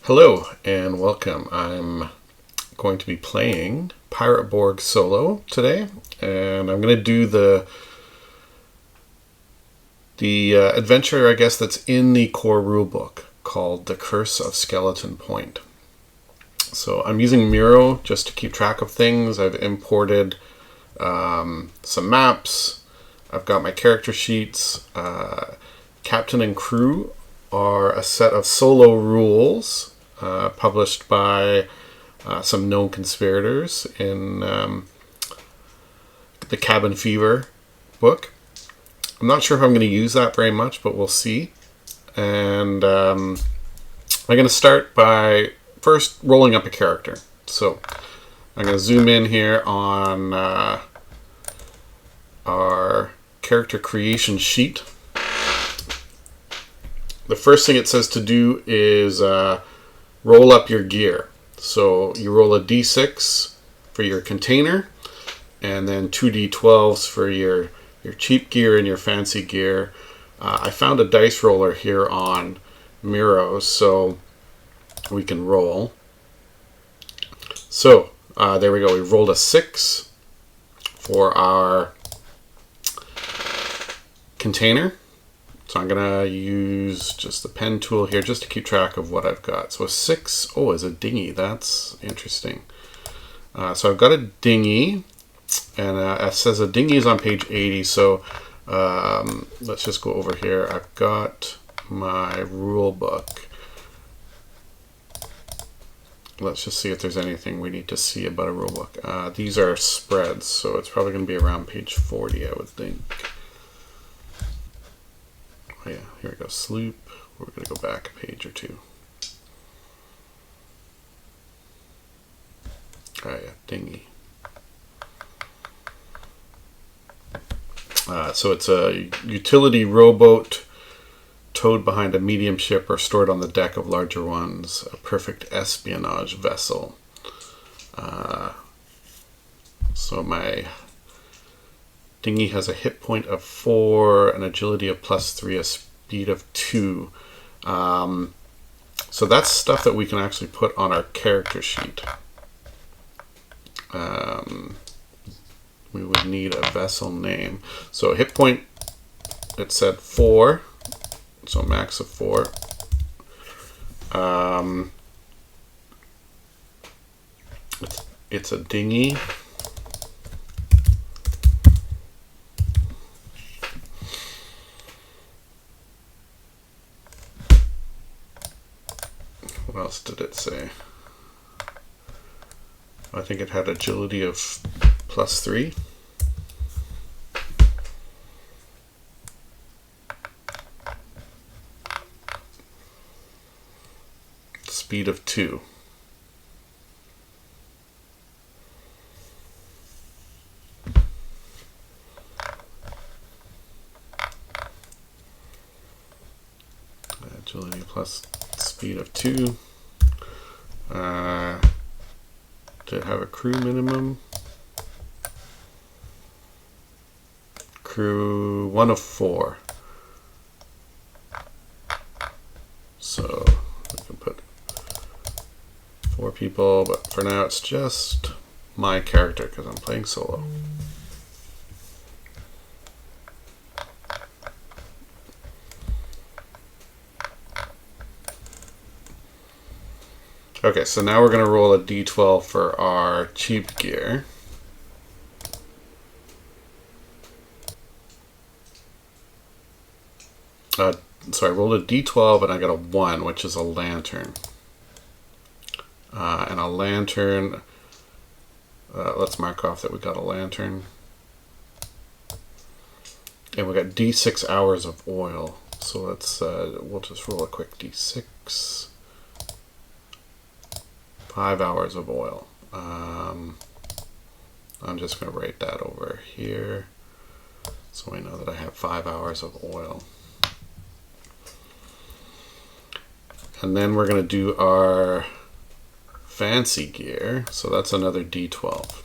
Hello and welcome. I'm going to be playing Pirate Borg solo today, and I'm going to do the adventure, I guess, that's in the core rulebook called The Curse of Skeleton Point. So I'm using Miro just to keep track of things. I've imported some maps. I've got my character sheets. Captain and crew are a set of solo rules published by some known conspirators in the Cabin Fever book. I'm not sure if I'm going to use that very much, but we'll see. And I'm going to start by first rolling up a character. So I'm going to zoom in here on our character creation sheet. The first thing it says to do is roll up your gear. So you roll a d6 for your container, and then 2d12s for your cheap gear and your fancy gear. I found a dice roller here on Miro, so we can roll. So there we go. We rolled a 6 for our container. So I'm going to use just the pen tool here just to keep track of what I've got. So a 6, is a dinghy. That's interesting. So I've got a dinghy, and it says a dinghy is on page 80. So let's just go over here. I've got my rule book. Let's just see if there's anything we need to see about a rule book. These are spreads, so it's probably going to be around page 40, I would think. Oh yeah, here we go. Sloop. We're going to go back a page or two. Oh yeah, dinghy. So it's a utility rowboat towed behind a medium ship or stored on the deck of larger ones. A perfect espionage vessel. So my dinghy has a hit point of 4, an agility of +3, a speed of 2. So that's stuff that we can actually put on our character sheet. We would need a vessel name. So hit point, it said 4, so max of 4. It's a dinghy. What else did it say? I think it had agility of +3. Speed of 2. Agility plus speed of 2. To have a crew minimum. Crew 1 of 4. So we can put 4 people, but for now it's just my character because I'm playing solo. Okay, so now we're going to roll a d12 for our cheap gear. So I rolled a d12 and I got a 1, which is a lantern. And a lantern, let's mark off that we got a lantern. And we got d6 hours of oil. So let's, we'll just roll a quick d6. 5 hours of oil. I'm just going to write that over here so we know that I have 5 hours of oil. And then we're going to do our fancy gear. So that's another d12.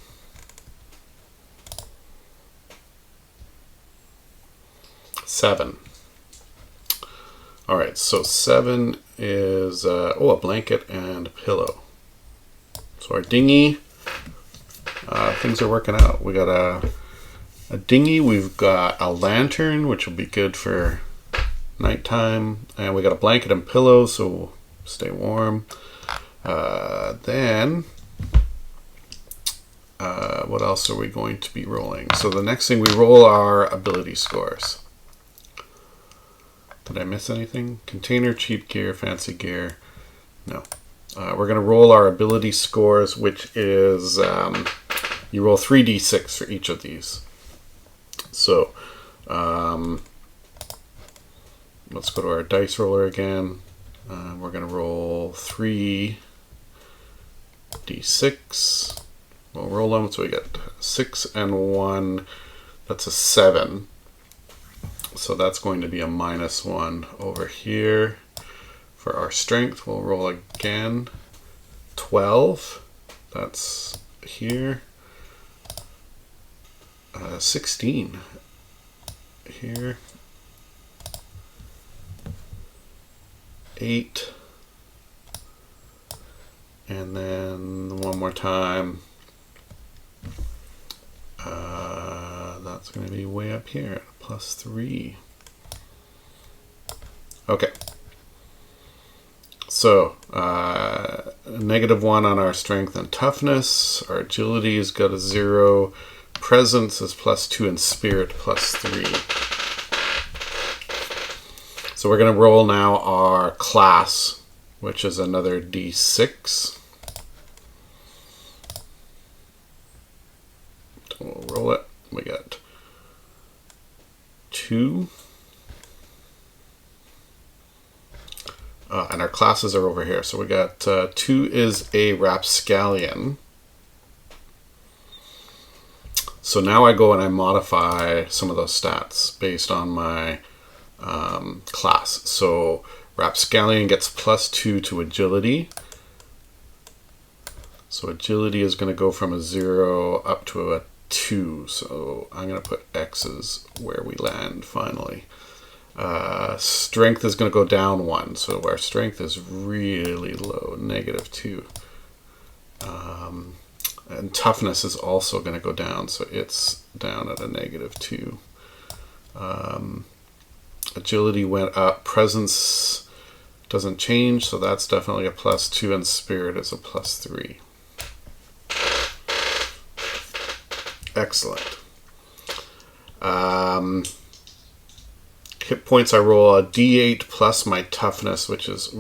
Seven. All right, so 7 is, a blanket and a pillow. So our dinghy, things are working out. We got a dinghy, we've got a lantern, which will be good for nighttime, and we got a blanket and pillow, so we'll stay warm. Then, what else are we going to be rolling? So the next thing, we roll our ability scores. Did I miss anything? Container, cheap gear, fancy gear. No. We're going to roll our ability scores, which is you roll 3d6 for each of these. So let's go to our dice roller again. We're going to roll 3d6. We'll roll them, so we get 6 and 1. That's a 7. So that's going to be a -1 over here. For our strength, we'll roll again. 12. That's here. 16 here. 8. And then one more time. That's going to be way up here, +3. Okay. So, -1 on our strength and toughness. Our agility has got a 0. Presence is +2 and spirit +3. So we're going to roll now our class, which is another d6. We'll roll it. We got 2. And our classes are over here. So we got 2 is a rapscallion. So now I go and I modify some of those stats based on my class. So rapscallion gets +2 to agility. So agility is going to go from a 0 up to a 2. So I'm going to put X's where we land finally. Strength is going to go down 1. So our strength is really low, -2. And toughness is also going to go down. So it's down at a -2. Agility went up. Presence doesn't change. So that's definitely a +2. And spirit is a +3. Excellent. Hit points, I roll a d8 plus my toughness, which is,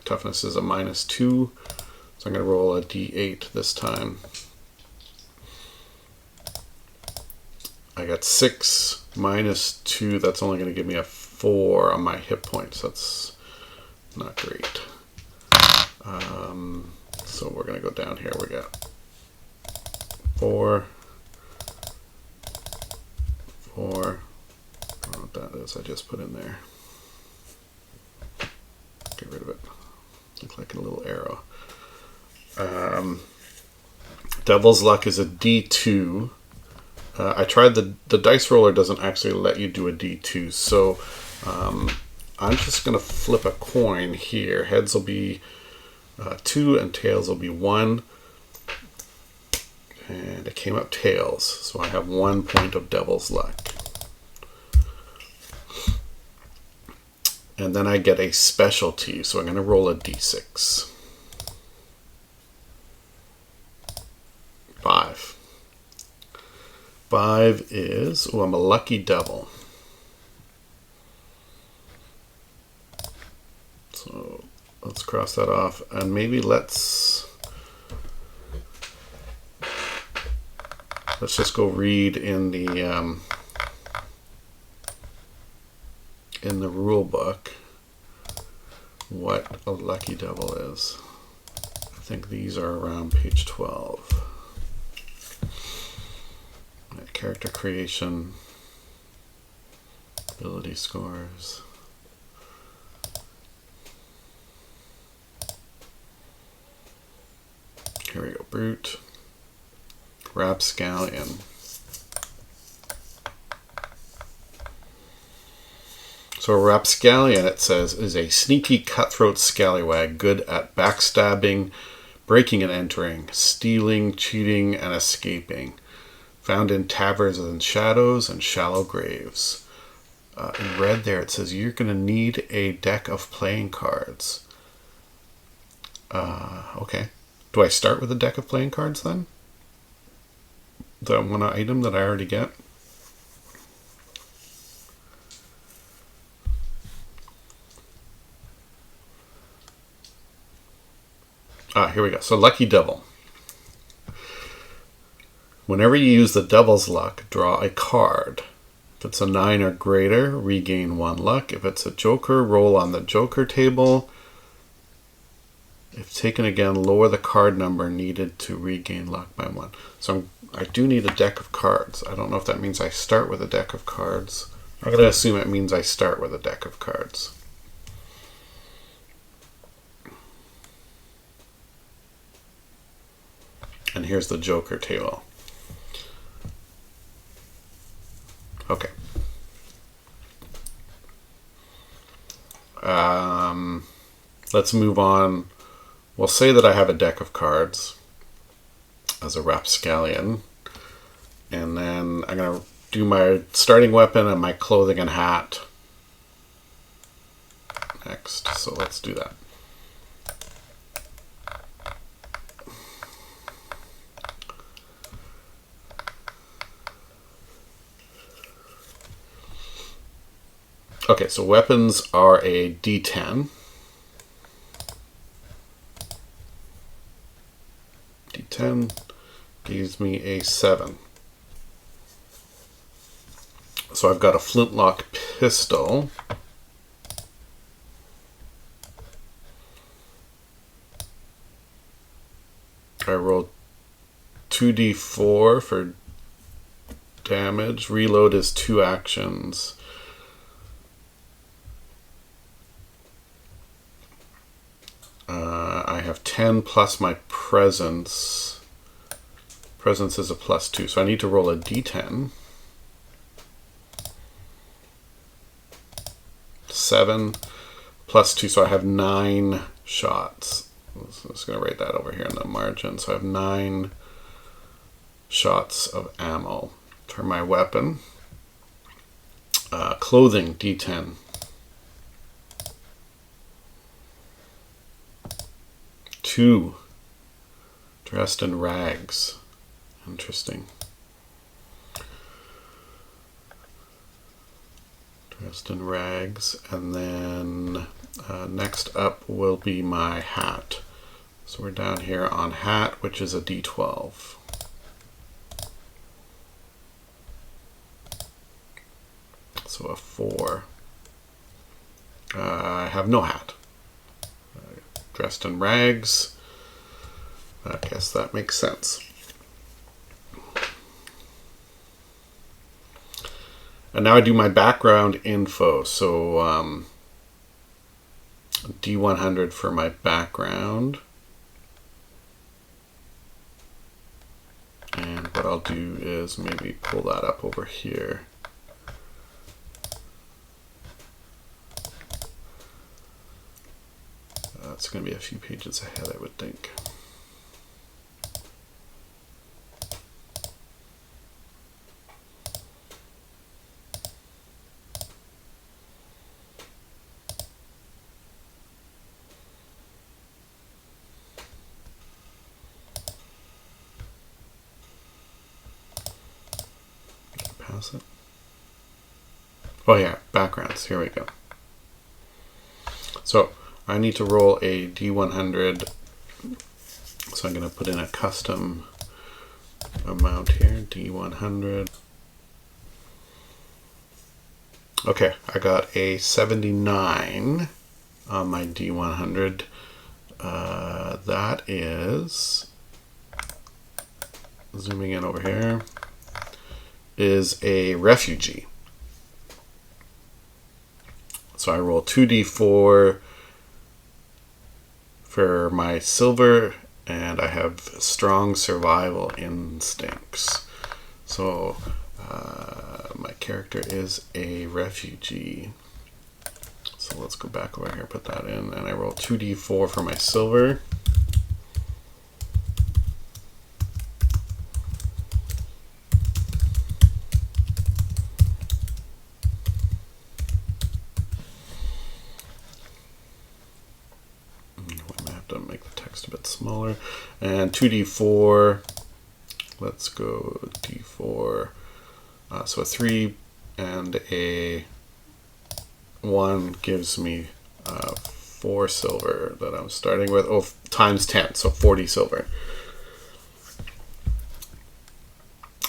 toughness is a -2. So I'm going to roll a d8 this time. I got 6 -2. That's only going to give me a 4 on my hit points. That's not great. So we're going to go down here. We got 4. I don't know what that is. I just put in there. Get rid of it. Looks like a little arrow. Devil's Luck is a D2. I tried the dice roller doesn't actually let you do a D2, so I'm just going to flip a coin here. Heads will be 2 and tails will be 1. And it came up tails, so I have 1 point of Devil's Luck. And then I get a specialty, so I'm going to roll a d6. 5. 5 is, I'm a lucky devil. So let's cross that off, and maybe let's just go read in the rule book what a lucky devil is. I think these are around page 12. Character creation, ability scores. Here we go. Brute. Rapscallion. So a rapscallion, it says, is a sneaky cutthroat scallywag, good at backstabbing, breaking and entering, stealing, cheating, and escaping. Found in taverns and shadows and shallow graves. In red there, it says you're going to need a deck of playing cards. Okay. Do I start with a deck of playing cards then? The one item that I already get? Here we go. So Lucky Devil. Whenever you use the Devil's Luck, draw a card. If it's a 9 or greater, regain 1 luck. If it's a Joker, roll on the Joker table. If taken again, lower the card number needed to regain luck by 1. So I do need a deck of cards. I don't know if that means I start with a deck of cards. I'm going to assume it means I start with a deck of cards. And here's the Joker table. Okay. Let's move on. We'll say that I have a deck of cards as a rapscallion. And then I'm going to do my starting weapon and my clothing and hat next. So let's do that. Okay, so weapons are a D10. D10 gives me a 7. So I've got a flintlock pistol. I rolled 2d4 for damage. Reload is 2 actions. I have 10 plus my presence. Presence is a +2, so I need to roll a d10. 7 plus 2, so I have 9 shots. I'm just going to write that over here in the margin. So I have 9 shots of ammo for my weapon. Clothing, d10. 2. Dressed in rags. Interesting. Dressed in rags. And then next up will be my hat. So we're down here on hat, which is a D12. So a 4. I have no hat. Dressed in rags. I guess that makes sense. And now I do my background info. So D100 for my background. And what I'll do is maybe pull that up over here. It's going to be a few pages ahead, I would think. Pass it. Oh yeah, backgrounds. Here we go. So I need to roll a D100, so I'm going to put in a custom amount here, D100. Okay, I got a 79 on my D100. That is, zooming in over here, is a refugee. So I roll 2d4 for my silver, and I have strong survival instincts. So my character is a refugee. So let's go back over here, put that in, and I roll 2d4 for my silver. I have to make the text a bit smaller. And 2d4, let's go d4. So a 3 and a 1 gives me 4 silver that I'm starting with. Oh, times 10, so 40 silver.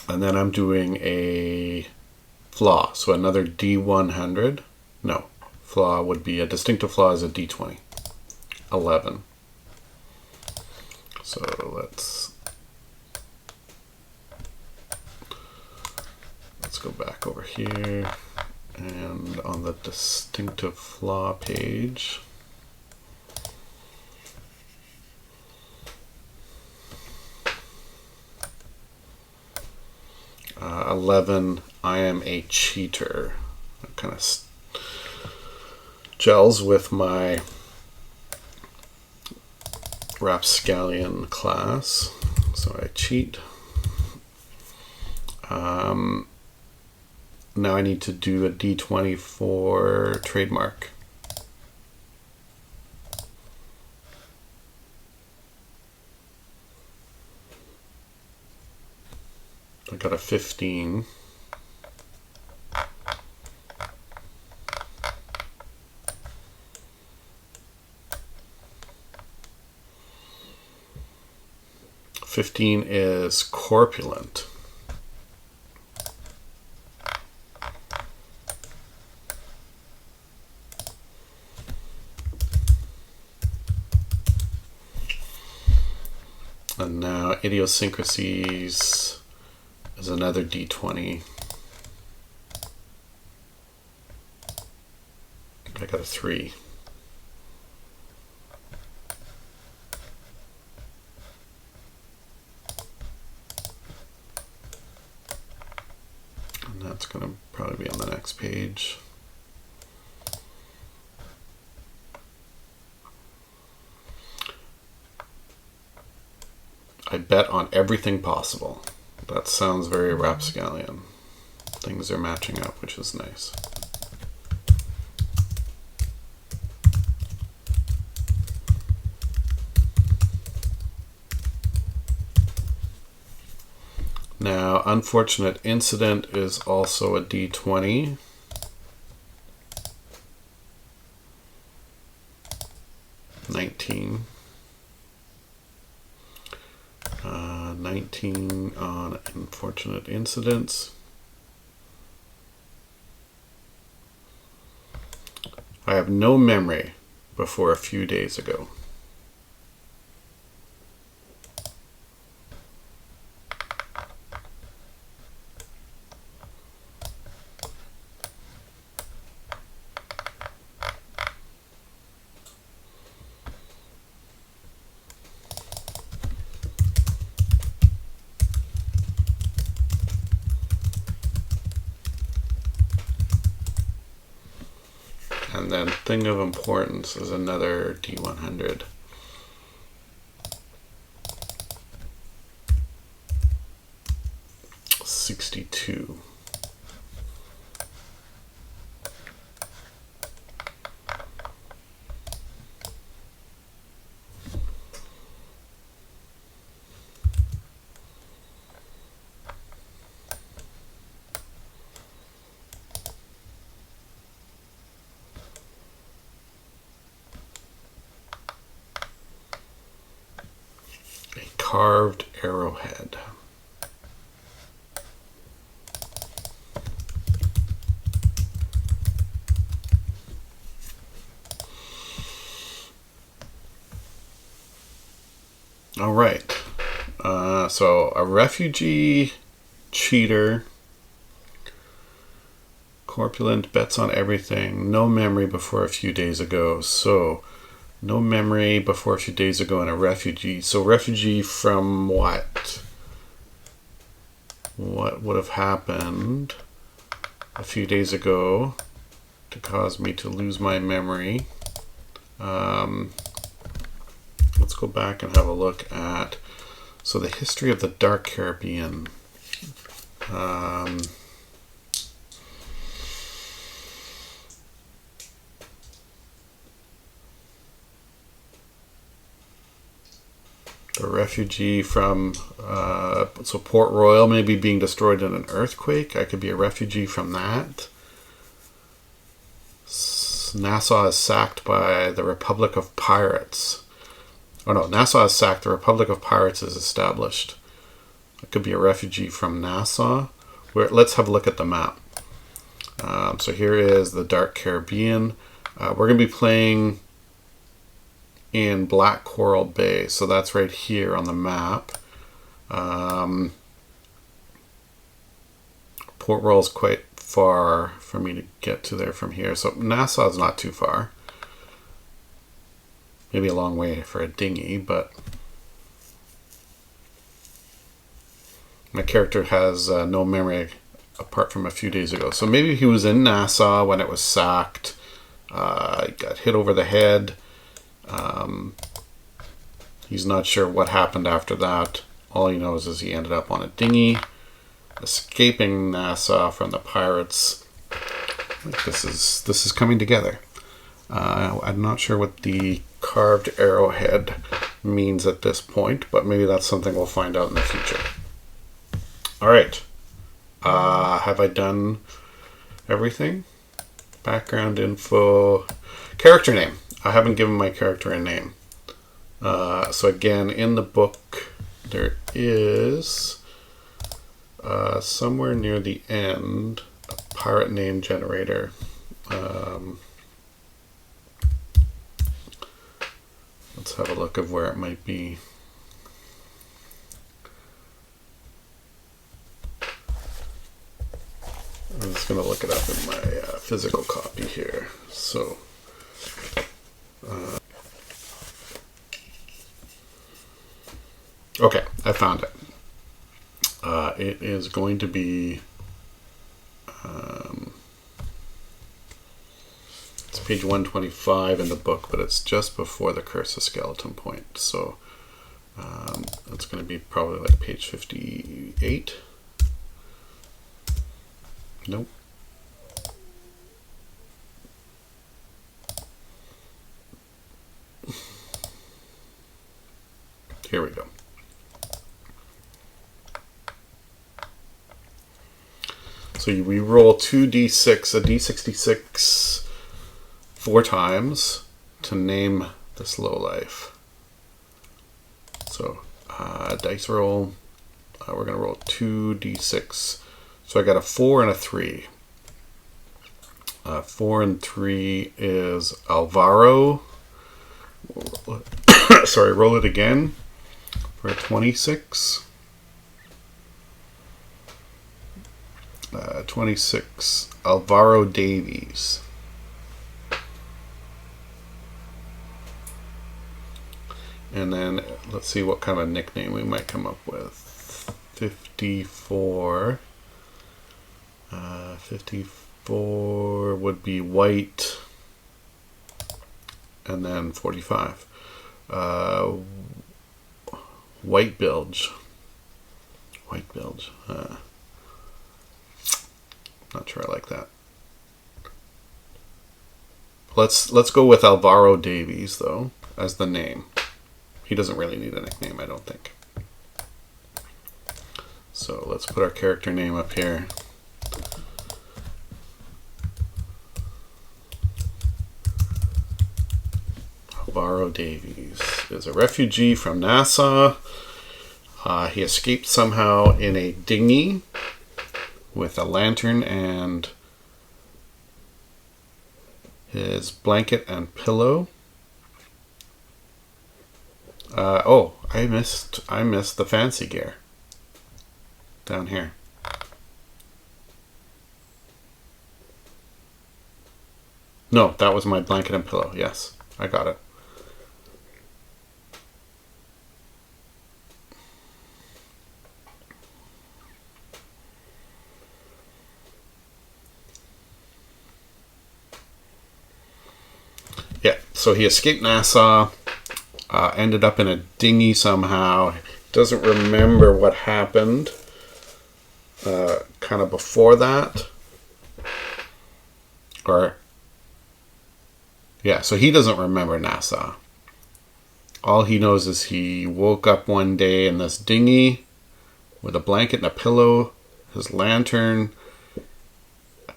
And then I'm doing a flaw, so another D100. No, flaw would be a distinctive flaw is a D20. 11. So let's go back over here, and on the distinctive flaw page, uh, 11, I am a cheater. That kind of gels with my rapscallion class, so I cheat. Now I need to do a D20 for trademark. I got a 15. Fifteen is corpulent. And now idiosyncrasies is another D20. I got a 3. And that's going to probably be on the next page. I bet on everything possible. That sounds very rapscallion. Things are matching up, which is nice. Now, unfortunate incident is also a D20. $19. 19 on unfortunate incidents. I have no memory before a few days ago. And then thing of importance is another D100. $62. Carved arrowhead. All right. So a refugee, cheater, corpulent, bets on everything, no memory before a few days ago. So no memory before a few days ago, and a refugee. So refugee from what? What would have happened a few days ago to cause me to lose my memory. Let's go back and have a look at, so the history of the Dark Caribbean. The refugee from, so Port Royal maybe being destroyed in an earthquake. I could be a refugee from that. Nassau is sacked by the Republic of Pirates. Oh no, Nassau is sacked. The Republic of Pirates is established. I could be a refugee from Nassau. Let's have a look at the map. So here is the Dark Caribbean. We're going to be playing in Black Coral Bay, so that's right here on the map. Port Royal is quite far for me to get to there from here, so Nassau is not too far. Maybe a long way for a dinghy, but my character has no memory apart from a few days ago. So maybe he was in Nassau when it was sacked, got hit over the head. He's not sure what happened after that. All he knows is he ended up on a dinghy, escaping Nassau from the pirates. This is coming together. I'm not sure what the carved arrowhead means at this point, but maybe that's something we'll find out in the future. All right. Have I done everything? Background info. Character name. I haven't given my character a name. So again, in the book, there is somewhere near the end a pirate name generator. Let's have a look of where it might be. I'm just going to look it up in my physical copy here. So, okay, I found it. It is going to be, it's page 125 in the book, but it's just before the Curse of Skeleton Point. So it's going to be probably like page 58. Nope. Here we go. So we roll 2d6, a d66 4 times to name this lowlife. So dice roll, we're going to roll 2d6. So I got a 4 and a 3. 4 and 3 is Alvaro. Sorry, roll it again for a 26. 26, Alvaro Davies. And then let's see what kind of nickname we might come up with. 54. 54 would be White, and then 45. White Bilge. White Bilge. Not sure I like that. Let's go with Alvaro Davies though as the name. He doesn't really need a nickname, I don't think. So let's put our character name up here. Alvaro Davies is a refugee from Nassau. He escaped somehow in a dinghy with a lantern and his blanket and pillow. Oh, I missed the fancy gear down here. No, that was my blanket and pillow. Yes, I got it. So he escaped Nassau, ended up in a dinghy somehow. Doesn't remember what happened kind of before that. So he doesn't remember Nassau. All he knows is he woke up one day in this dinghy with a blanket and a pillow, his lantern,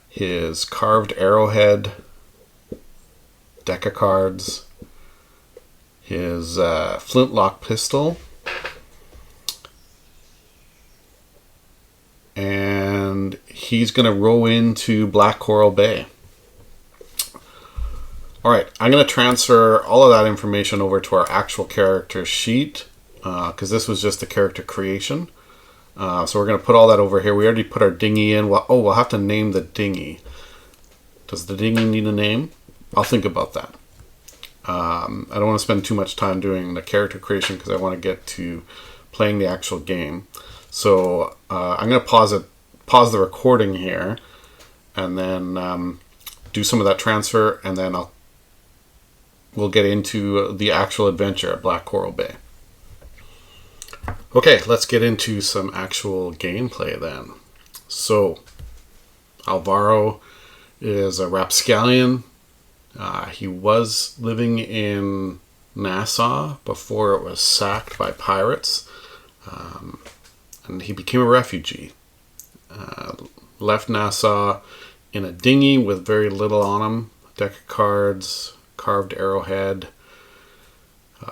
his carved arrowhead, deck of cards, his flintlock pistol, and he's going to row into Black Coral Bay. Alright, I'm going to transfer all of that information over to our actual character sheet, because this was just the character creation. So we're going to put all that over here. We already put our dinghy in. We'll have to name the dinghy. Does the dinghy need a name? I'll think about that. I don't want to spend too much time doing the character creation because I want to get to playing the actual game. So I'm going to pause the recording here, and then do some of that transfer, and then we'll get into the actual adventure at Black Coral Bay. Okay, let's get into some actual gameplay then. So, Alvaro is a rapscallion. He was living in Nassau before it was sacked by pirates, and he became a refugee. Left Nassau in a dinghy with very little on him, a deck of cards, carved arrowhead,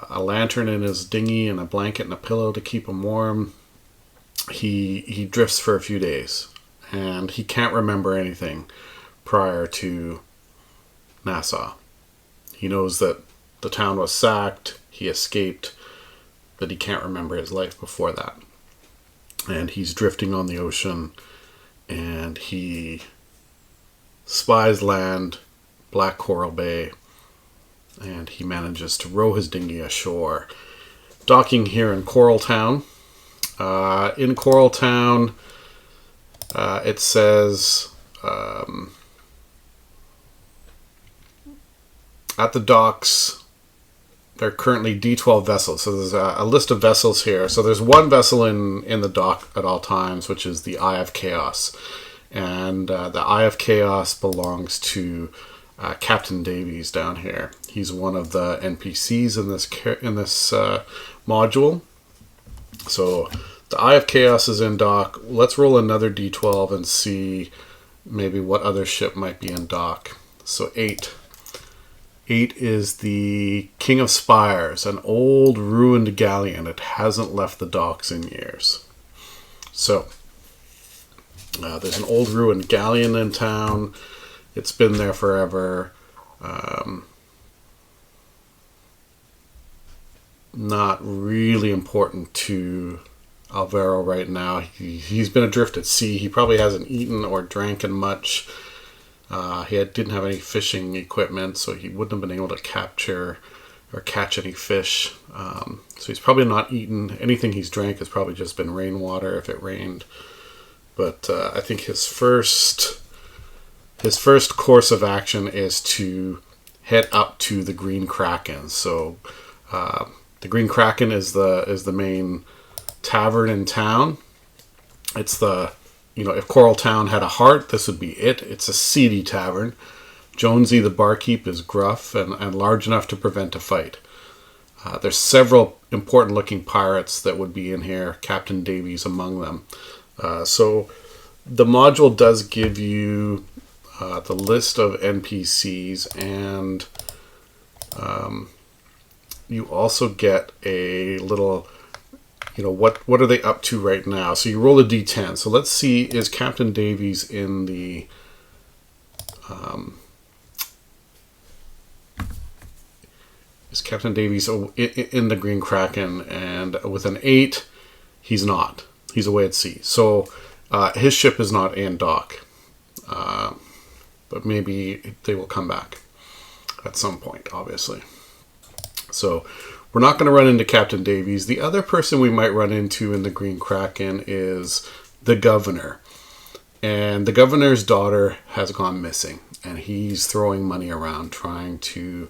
a lantern in his dinghy, and a blanket and a pillow to keep him warm. He drifts for a few days, and he can't remember anything prior to Nassau. He knows that the town was sacked, he escaped, but he can't remember his life before that. And he's drifting on the ocean, and he spies land, Black Coral Bay, and he manages to row his dinghy ashore, docking here in Coral Town. In Coral Town, it says at the docks there are currently D12 vessels. So there's a list of vessels here. So there's one vessel in the dock at all times, which is the Eye of Chaos. And the Eye of Chaos belongs to Captain Davies down here. He's one of the NPCs in this module. So the Eye of Chaos is in dock. Let's roll another D12 and see maybe what other ship might be in dock. So 8. 8 is the King of Spires, an old ruined galleon. It hasn't left the docks in years. So there's an old ruined galleon in town. It's been there forever. Not really important to Alvaro right now. He's been adrift at sea. He probably hasn't eaten or drank much. Didn't have any fishing equipment, so he wouldn't have been able to capture or catch any fish. So he's probably not eaten. Anything he's drank has probably just been rainwater if it rained. But I think his first course of action is to head up to the Green Kraken. So the Green Kraken is the main tavern in town. It's if Coral Town had a heart, this would be it. It's a seedy tavern. Jonesy the barkeep is gruff and large enough to prevent a fight. There's several important looking pirates that would be in here, Captain Davies among them. So the module does give you the list of NPCs, and you also get a little, what are they up to right now? So you roll a d10. So let's see, is Captain Davies in the in the Green Kraken? And with an 8, he's not. He's away at sea. So his ship is not in dock. But maybe they will come back at some point, obviously. So we're not going to run into Captain Davies. The other person we might run into in the Green Kraken is the governor. And the governor's daughter has gone missing. And he's throwing money around trying to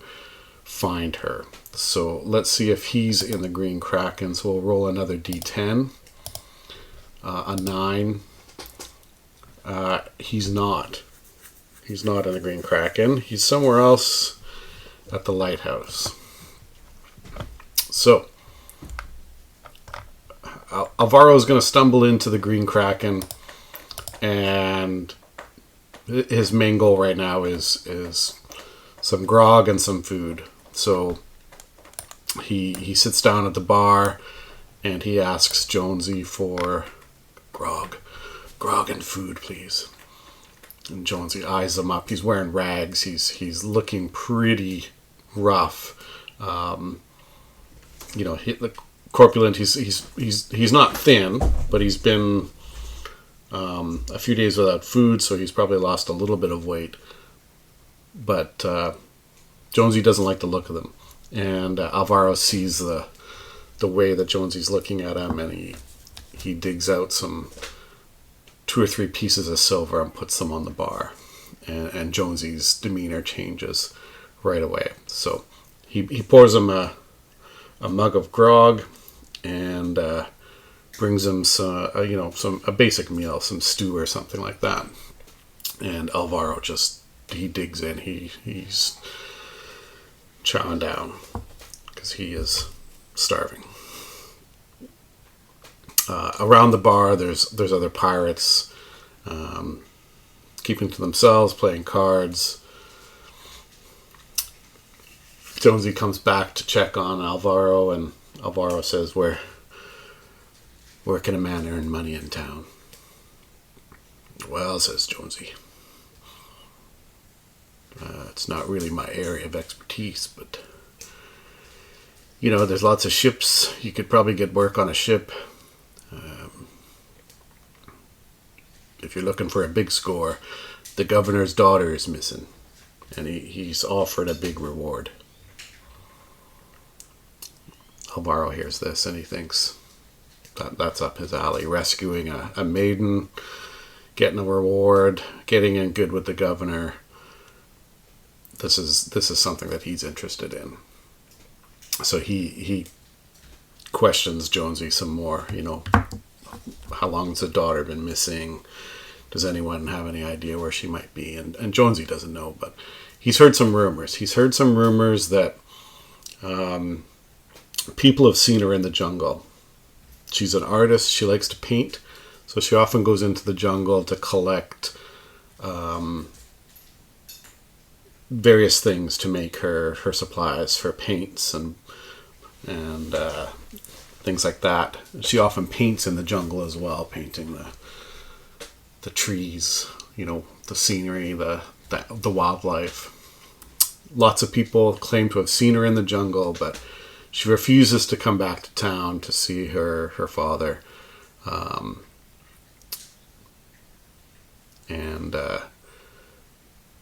find her. So let's see if he's in the Green Kraken. So we'll roll another d10. A 9. He's not. He's not in the Green Kraken. He's somewhere else at the lighthouse. So Alvaro's going to stumble into the Green Kraken, and his main goal right now is some grog and some food. So he sits down at the bar and he asks Jonesy for grog and food, please. And Jonesy eyes him up. He's wearing rags. He's looking pretty rough. Corpulent. He's not thin, but he's been a few days without food, so he's probably lost a little bit of weight. But Jonesy doesn't like the look of them, and Alvaro sees the way that Jonesy's looking at him, and he digs out some 2 or 3 pieces of silver and puts them on the bar, and Jonesy's demeanor changes right away. So he pours him a mug of grog and brings him a basic meal, some stew or something like that. And Alvaro he digs in. He's chowing down because he is starving. Around the bar, there's other pirates keeping to themselves, playing cards. Jonesy comes back to check on Alvaro, and Alvaro says, Where can a man earn money in town? Well, says Jonesy, it's not really my area of expertise, but there's lots of ships. You could probably get work on a ship. If you're looking for a big score, the governor's daughter is missing, and he's offered a big reward. Alvaro hears this and he thinks that's up his alley. Rescuing a maiden, getting a reward, getting in good with the governor. This is something that he's interested in. So he questions Jonesy some more. How long has the daughter been missing? Does anyone have any idea where she might be? And Jonesy doesn't know, but he's heard some rumors. He's heard some rumors that people have seen her in the jungle. She's an artist. She likes to paint, so she often goes into the jungle to collect various things to make her supplies for paints and things like that. She often paints in the jungle as well, painting the trees, the scenery, the wildlife. Lots of people claim to have seen her in the jungle, but she refuses to come back to town to see her father. And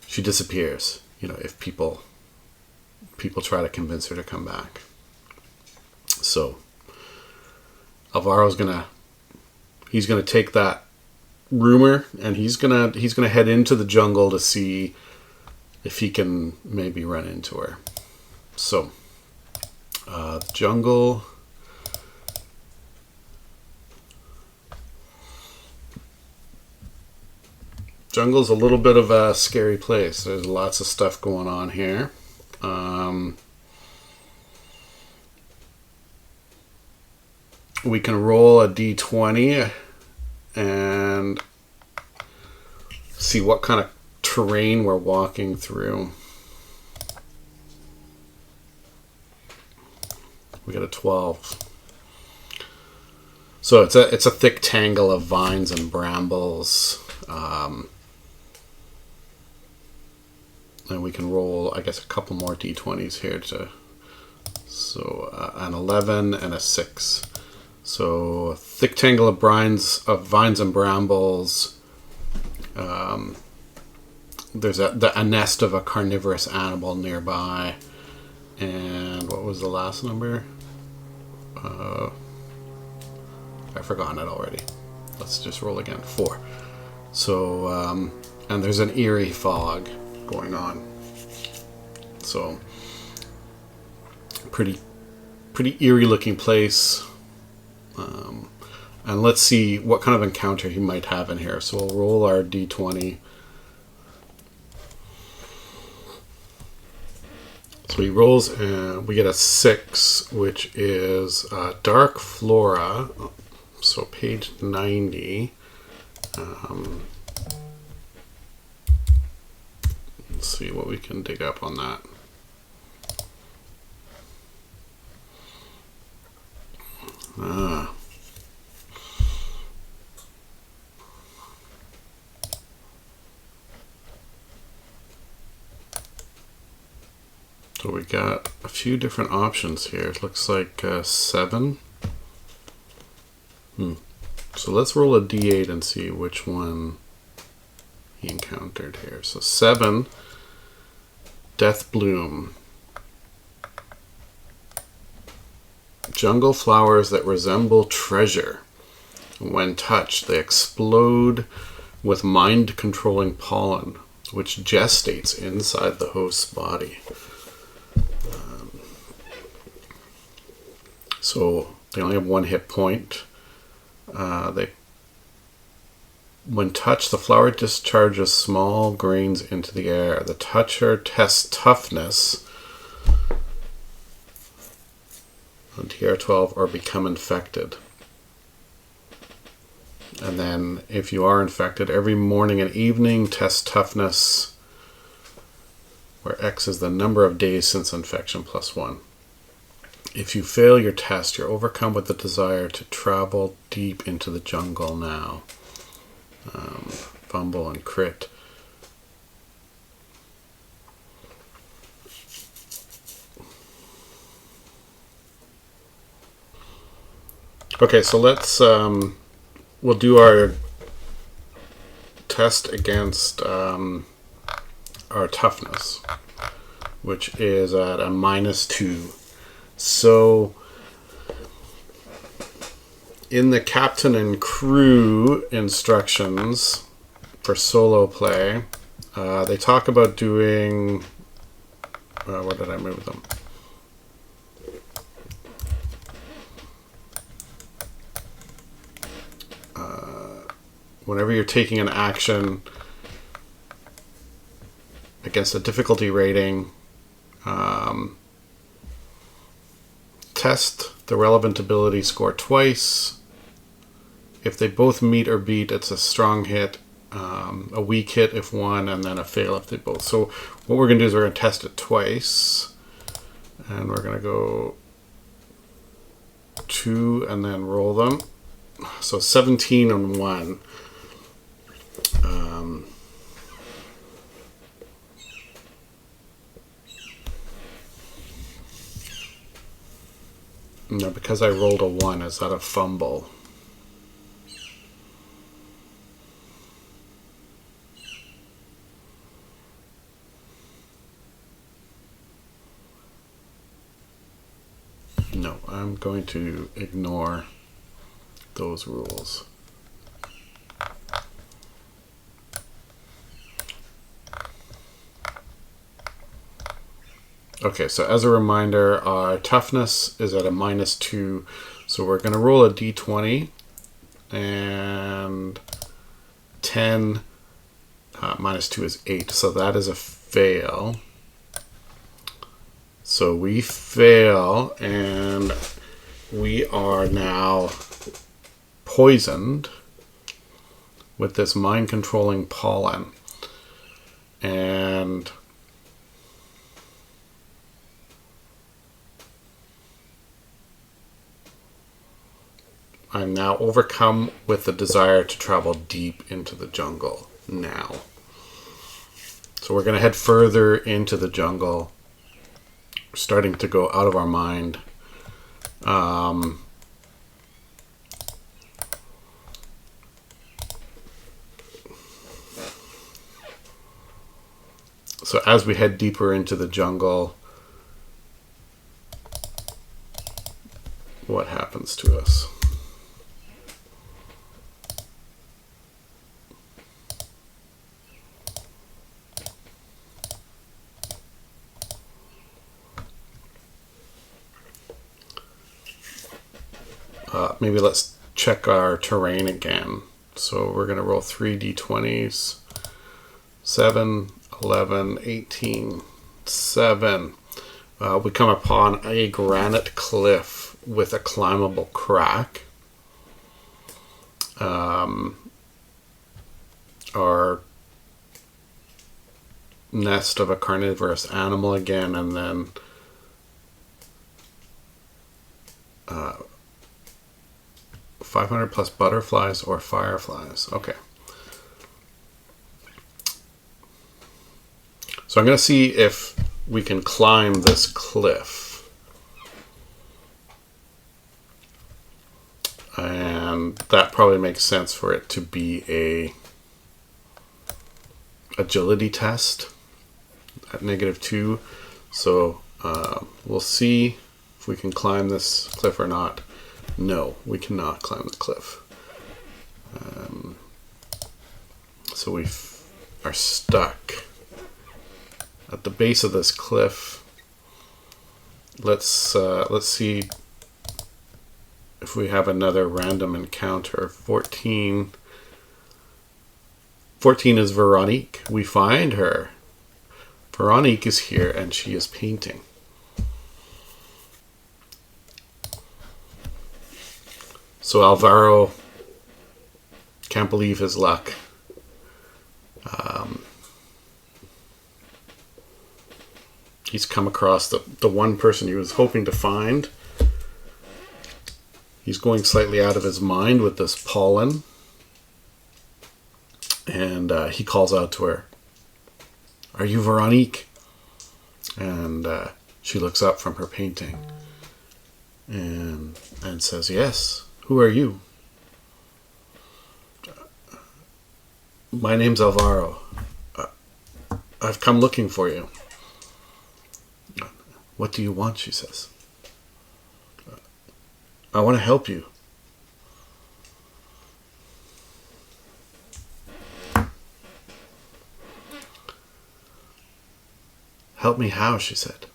she disappears, if people try to convince her to come back. So Alvaro's gonna take that rumor, and he's gonna head into the jungle to see if he can maybe run into her. So Jungle's a little bit of a scary place. There's lots of stuff going on here. We can roll a d20 and see what kind of terrain we're walking through. We got a 12. So it's a thick tangle of vines and brambles. And we can roll, I guess, a couple more d20s here an 11 and a 6. So a thick tangle of vines and brambles. There's a nest of a carnivorous animal nearby. And what was the last number? I've forgotten it already. Let's just roll again. 4. So, and there's an eerie fog going on. So pretty eerie looking place. And let's see what kind of encounter he might have in here. So we'll roll our d20. So he rolls and we get a 6, which is Dark Flora. So page 90. Let's see what we can dig up on that. So we got a few different options here. It looks like 7. So let's roll a d8 and see which one he encountered here. So 7, Death Bloom. Jungle flowers that resemble treasure. When touched, they explode with mind-controlling pollen, which gestates inside the host's body. So they only have 1 hit point. When touched, the flower discharges small grains into the air. The toucher tests toughness on TR12 or become infected. And then if you are infected, every morning and evening test toughness, where X is the number of days since infection plus 1. If you fail your test, you're overcome with the desire to travel deep into the jungle now. Fumble and crit. Okay, so let's we'll do our test against our toughness, which is at a -2. So in the captain and crew instructions for solo play, they talk about doing, where did I move them? Whenever you're taking an action against a difficulty rating, test the relevant ability score twice. If they both meet or beat, it's a strong hit, a weak hit if one, and then a fail if they both. So what we're going to do is we're going to test it twice. And we're going to go 2 and then roll them. So 17 on 1. No, because I rolled a 1, is that a fumble? No, I'm going to ignore those rules. Okay, so as a reminder, our toughness is at a -2, so we're going to roll a d20, and 10 -2 is 8, so that is a fail. So we fail, and we are now poisoned with this mind-controlling pollen. And I'm now overcome with the desire to travel deep into the jungle now. So we're going to head further into the jungle. We're starting to go out of our mind. So as we head deeper into the jungle, what happens to us? maybe let's check our terrain again. So we're going to roll 3 d20s. 7, 11, 18, 7. We come upon a granite cliff with a climbable crack. Our nest of a carnivorous animal again, and then 500 plus butterflies or fireflies. Okay. So I'm going to see if we can climb this cliff. And that probably makes sense for it to be a agility test at -2. So we'll see if we can climb this cliff or not. No, we cannot climb the cliff. So we are stuck at the base of this cliff. Let's see if we have another random encounter. 14 is Veronique. We find her. Veronique is here and she is painting. So Alvaro can't believe his luck. He's come across the one person he was hoping to find. He's going slightly out of his mind with this pollen. And he calls out to her, "Are you Veronique?" And she looks up from her painting and says, "Yes. Who are you?" "My name's Alvaro. I've come looking for you." "What do you want?" she says. "I want to help you." "Help me how?" she said.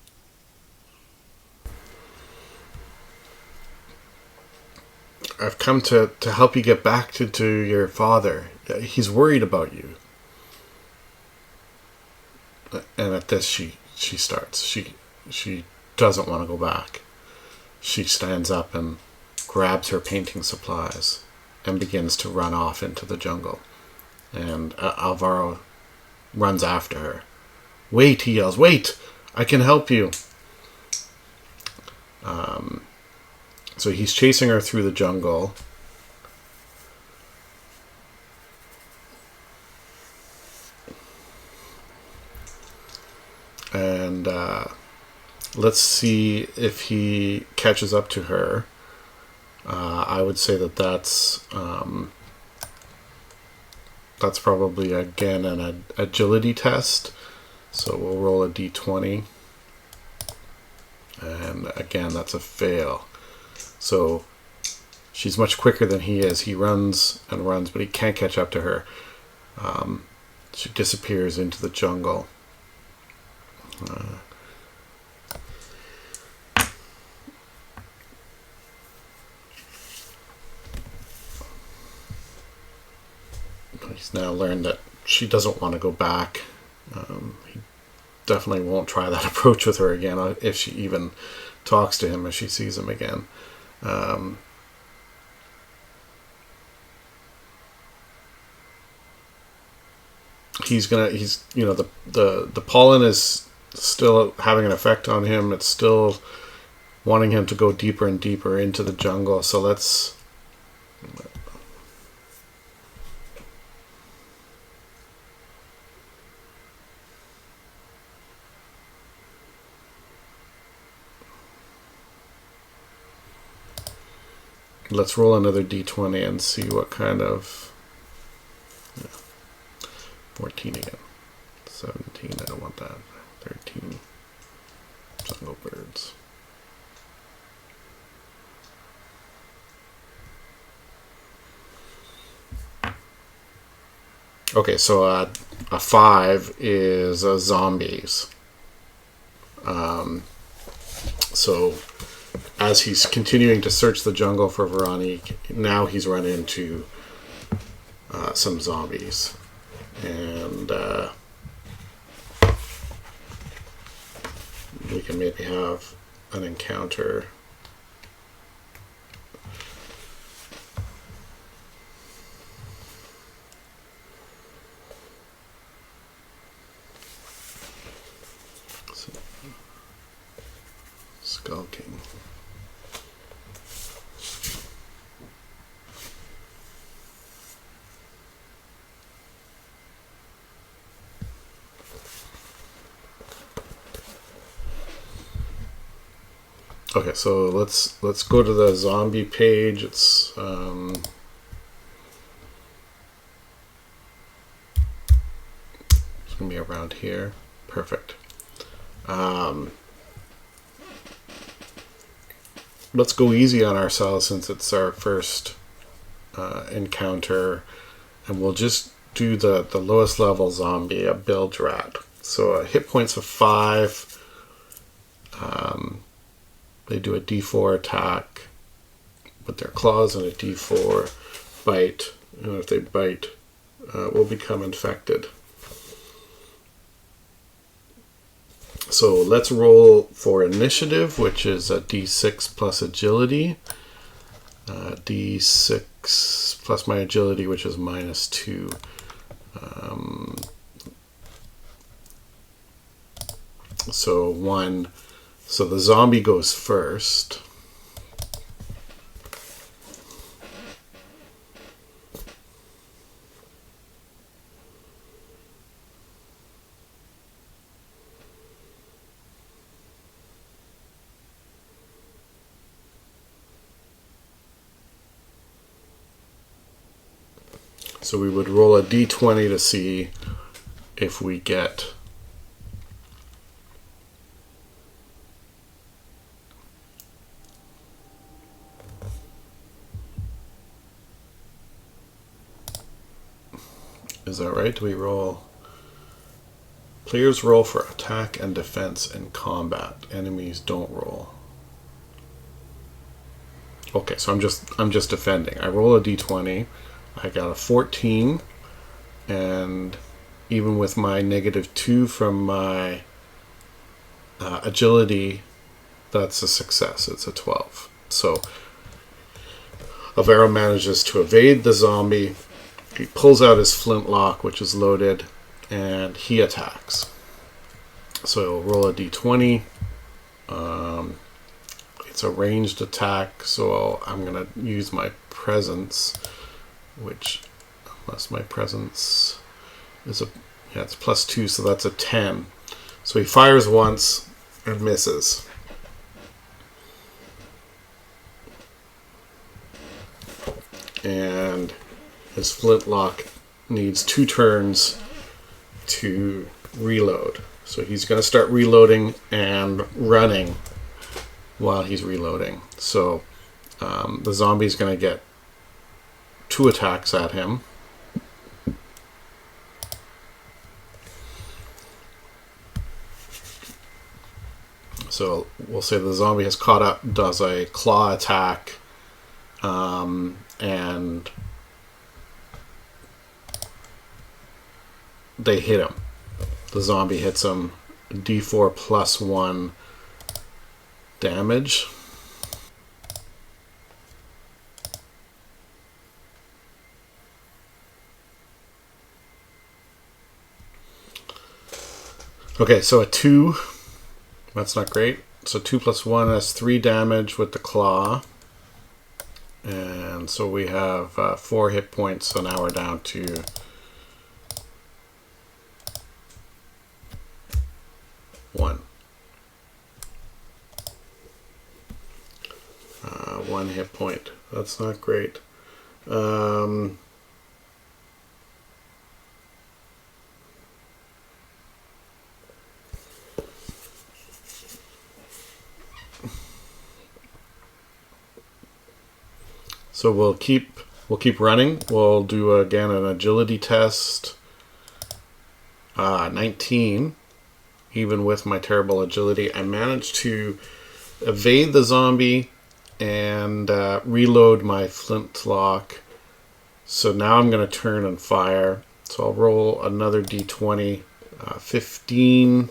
"I've come to help you get back to your father. He's worried about you." And at this, she starts. She doesn't want to go back. She stands up and grabs her painting supplies and begins to run off into the jungle. And Alvaro runs after her. "Wait," he yells, "wait! I can help you." So he's chasing her through the jungle. And let's see if he catches up to her. I would say that's probably, again, an agility test. So we'll roll a d20. And again, that's a fail. So she's much quicker than he is. He runs and runs, but he can't catch up to her. She disappears into the jungle. He's now learned that she doesn't want to go back. He definitely won't try that approach with her again, if she even talks to him, if she sees him again. The pollen is still having an effect on him. It's still wanting him to go deeper and deeper into the jungle. So let's roll another d20 and see what kind of 14 again. 17, I don't want that. 13. Jungle birds. Okay, so a 5 is zombies. So as he's continuing to search the jungle for Veronique, now he's run into some zombies. And we can maybe have an encounter. Skulking. Okay, so let's go to the zombie page. It's gonna be around here. Perfect. Let's go easy on ourselves since it's our first encounter, and we'll just do the lowest level zombie, a bilge rat. So hit points of 5. They do a D4 attack with their claws and a D4 bite, and if they bite, will become infected. So let's roll for initiative, which is a D6 plus agility. D6 plus my agility, which is -2. So 1. So the zombie goes first. So we would roll a d20 to see if we get Is that right? Do we roll? Players roll for attack and defense in combat. Enemies don't roll. Okay, so I'm just defending. I roll a d20. I got a 14, and even with my -2 from my agility, that's a success. It's a 12. So Alvaro manages to evade the zombie. He pulls out his flintlock, which is loaded, and he attacks. So he'll roll a d20. It's a ranged attack, so I'm going to use my presence, which, unless my presence is it's +2, so that's a 10. So he fires once and misses. And his flintlock needs 2 turns to reload. So he's going to start reloading and running while he's reloading. So the zombie's going to get 2 attacks at him. So we'll say the zombie has caught up, does a claw attack, and they hit him. The zombie hits him, d4 +1 damage. Okay, so a 2, that's not great. So 2 + 1, that's 3 damage with the claw. And so we have 4 hit points, so now we're down to 1. 1 hit point. That's not great. So we'll keep running. We'll do again an agility test. 19. Even with my terrible agility, I managed to evade the zombie, and reload my flintlock. So now I'm going to turn and fire. So I'll roll another d20. 15.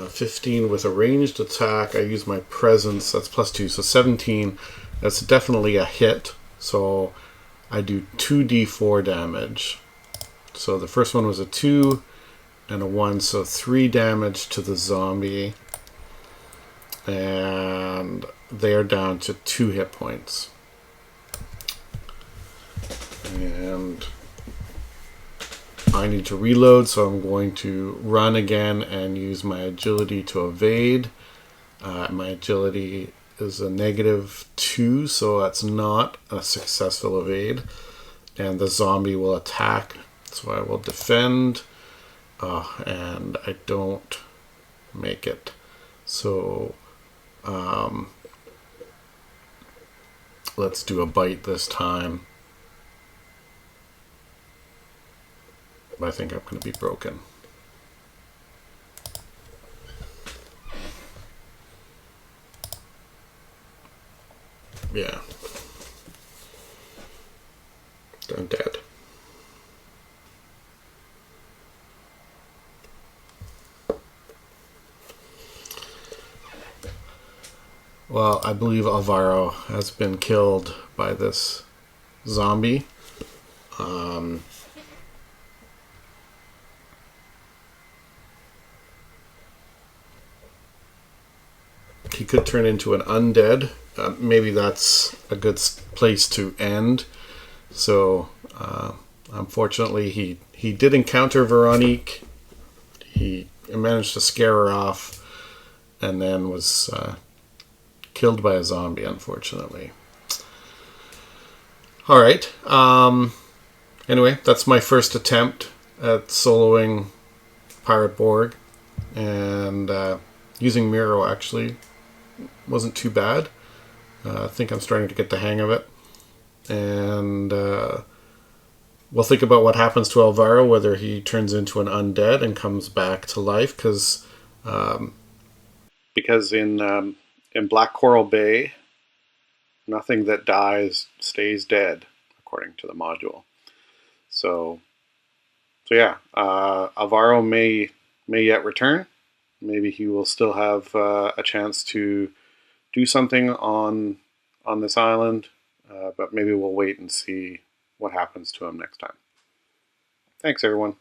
15 with a ranged attack. I use my presence. That's +2, so 17. That's definitely a hit. So I do 2d4 damage. So the first one was a 2 and a 1, so 3 damage to the zombie. And they are down to 2 hit points. And I need to reload, so I'm going to run again and use my agility to evade. My agility is a -2, so that's not a successful evade. And the zombie will attack, so I will defend. And I don't make it. So let's do a bite this time. I think I'm going to be broken. Yeah. I'm dead. Well, I believe Alvaro has been killed by this zombie. He could turn into an undead. Maybe that's a good place to end. So, unfortunately, he did encounter Veronique. He managed to scare her off, and then was killed by a zombie, unfortunately. All right. Anyway, that's my first attempt at soloing Pirate Borg, and using Miro actually wasn't too bad. I think I'm starting to get the hang of it, and we'll think about what happens to Alvaro, whether he turns into an undead and comes back to life, because in Black Coral Bay, nothing that dies stays dead, according to the module. So yeah, Alvaro may yet return. Maybe he will still have a chance to do something on this island, but maybe we'll wait and see what happens to him next time. Thanks, everyone.